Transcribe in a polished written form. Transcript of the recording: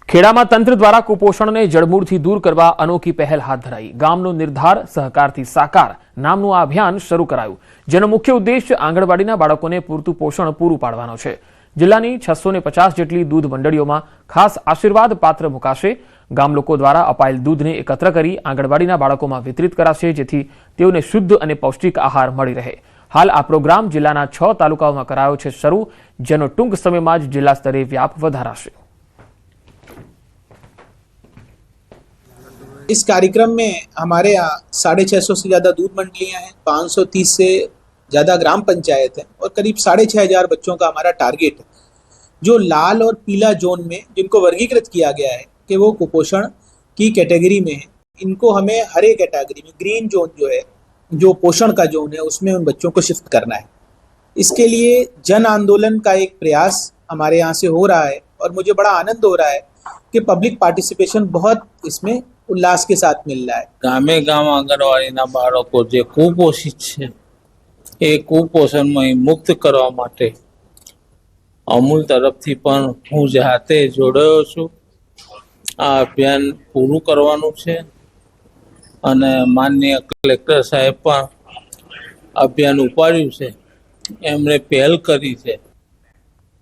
ખેડામાં તંત્ર દ્વારા કુપોષણને જડમૂળથી દૂર કરવા અનોખી પહેલ હાથ ધરાઈ। ગામનો નિર્ધાર સહકારથી સાકાર નામનું આ અભિયાન શરૂ કરાયું, જેનો મુખ્ય ઉદ્દેશ આંગણવાડીના બાળકોને પૂરતું પોષણ પૂરું પાડવાનો છે। જિલ્લાની 650 જેટલી દૂધ મંડળીઓમાં ખાસ આશીર્વાદ પાત્ર મુકાશે। ગામ લોકો દ્વારા અપાયેલ દૂધને એકત્ર કરી આંગણવાડીના બાળકોમાં વિતરિત કરાશે, જેથી તેઓને શુદ્ધ અને પૌષ્ટિક આહાર મળી રહે। હાલ આ પ્રોગ્રામ જિલ્લાના 6 તાલુકાઓમાં કરાયો છે શરૂ, જેનો ટૂંક સમયમાં જ જિલ્લા સ્તરે વ્યાપ વધારાશે। इस कार्यक्रम में हमारे यहाँ 650 से ज़्यादा दूध मंडलियाँ हैं, 530 से ज़्यादा ग्राम पंचायत हैं और करीब 6500 बच्चों का हमारा टारगेट है, जो लाल और पीला जोन में जिनको वर्गीकृत किया गया है कि वो कुपोषण की कैटेगरी में है। इनको हमें हरे कैटेगरी में ग्रीन जोन जो है, जो पोषण का जोन है, उसमें उन बच्चों को शिफ्ट करना है। इसके लिए जन आंदोलन का एक प्रयास हमारे यहाँ से हो रहा है और मुझे बड़ा आनंद हो रहा है कि पब्लिक पार्टिसिपेशन बहुत इसमें उल्लास के साथ मिल रहा है। गामे गाम आंगणवाड़ीना बाळको जे कुपोषित छे ए कुपोषणमां मुक्त करवा माटे अमूल तरफथी पण हूँ जाते जोड़ायो छुं। आ अभियान पूरुं करवानुं छे अने माननीय कलेक्टर साहेब पण अभियान उपाड्युं छे, एमणे पहल करी छे।